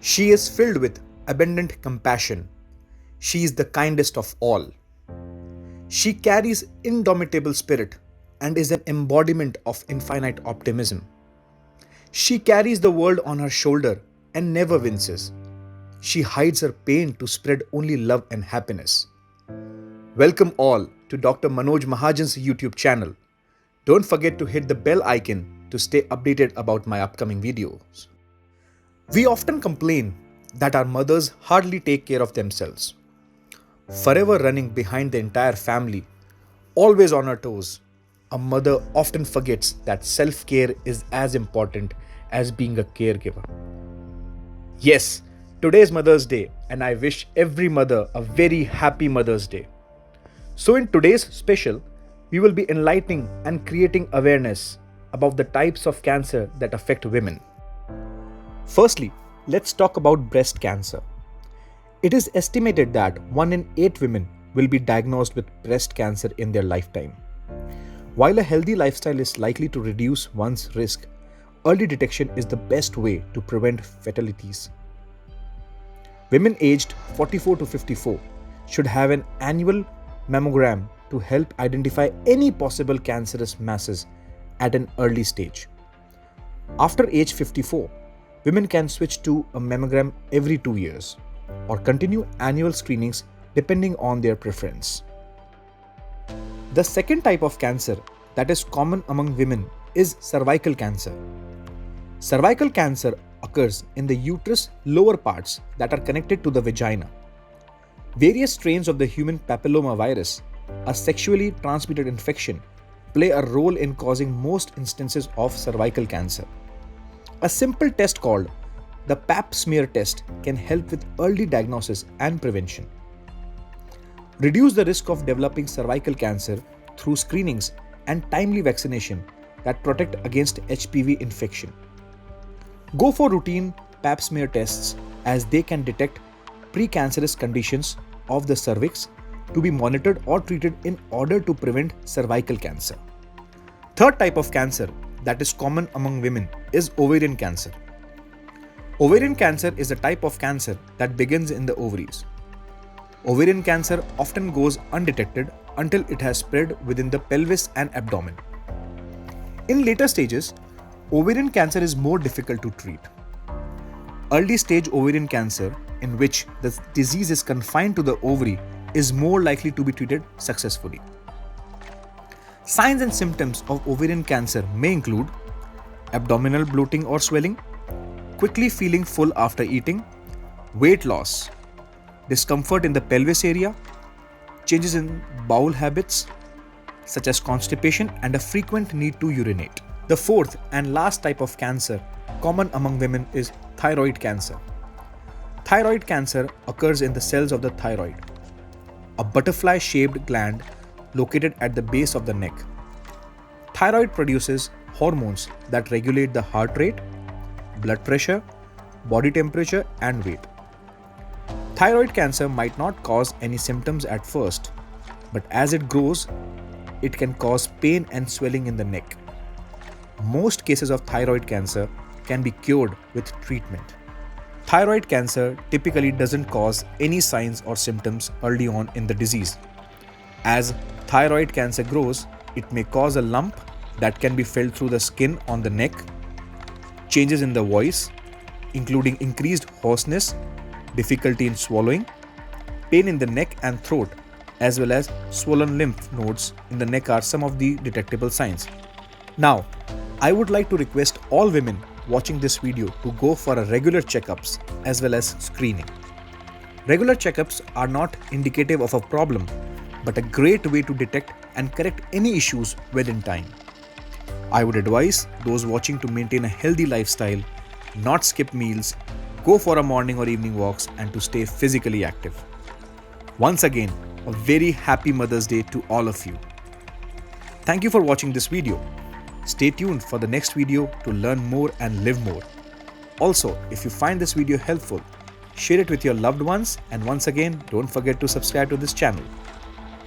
She is filled with abundant compassion. She is the kindest of all. She carries indomitable spirit and is an embodiment of infinite optimism. She carries the world on her shoulder and never winces. She hides her pain to spread only love and happiness. Welcome all to Dr. Manoj Mahajan's YouTube channel. Don't forget to hit the bell icon to stay updated about my upcoming videos. We often complain that our mothers hardly take care of themselves. Forever running behind the entire family, always on her toes, a mother often forgets that self-care is as important as being a caregiver. Yes, today is Mother's Day and I wish every mother a very happy Mother's Day. So in today's special, we will be enlightening and creating awareness about the types of cancer that affect women. Firstly, let's talk about breast cancer. It is estimated that 1 in 8 women will be diagnosed with breast cancer in their lifetime. While a healthy lifestyle is likely to reduce one's risk, early detection is the best way to prevent fatalities. Women aged 44 to 54 should have an annual mammogram to help identify any possible cancerous masses at an early stage. After age 54, women can switch to a mammogram every 2 years or continue annual screenings depending on their preference. The second type of cancer that is common among women is cervical cancer. Cervical cancer occurs in the uterus lower parts that are connected to the vagina. Various strains of the human papillomavirus, a sexually transmitted infection, play a role in causing most instances of cervical cancer. A simple test called the Pap smear test can help with early diagnosis and prevention. Reduce the risk of developing cervical cancer through screenings and timely vaccination that protect against HPV infection. Go for routine Pap smear tests as they can detect precancerous conditions of the cervix to be monitored or treated in order to prevent cervical cancer. Third type of cancer that is common among women is ovarian cancer. Ovarian cancer is a type of cancer that begins in the ovaries. Ovarian cancer often goes undetected until it has spread within the pelvis and abdomen. In later stages, ovarian cancer is more difficult to treat. Early stage ovarian cancer, in which the disease is confined to the ovary, is more likely to be treated successfully. Signs and symptoms of ovarian cancer may include abdominal bloating or swelling, quickly feeling full after eating, weight loss, discomfort in the pelvis area, changes in bowel habits such as constipation and a frequent need to urinate. The fourth and last type of cancer common among women is thyroid cancer. Thyroid cancer occurs in the cells of the thyroid, a butterfly-shaped gland located at the base of the neck. Thyroid produces hormones that regulate the heart rate, blood pressure, body temperature, and weight. Thyroid cancer might not cause any symptoms at first, but as it grows, it can cause pain and swelling in the neck. Most cases of thyroid cancer can be cured with treatment. Thyroid cancer typically doesn't cause any signs or symptoms early on in the disease. As thyroid cancer grows, it may cause a lump that can be felt through the skin on the neck, changes in the voice, including increased hoarseness, difficulty in swallowing, pain in the neck and throat, as well as swollen lymph nodes in the neck are some of the detectable signs. Now, I would like to request all women watching this video to go for a regular checkups as well as screening. Regular checkups are not indicative of a problem, but a great way to detect and correct any issues within time. I would advise those watching to maintain a healthy lifestyle, not skip meals, go for a morning or evening walks, and to stay physically active. Once again, a very happy Mother's Day to all of you. Thank you for watching this video. Stay tuned for the next video to learn more and live more. Also, if you find this video helpful, share it with your loved ones, and once again, don't forget to subscribe to this channel.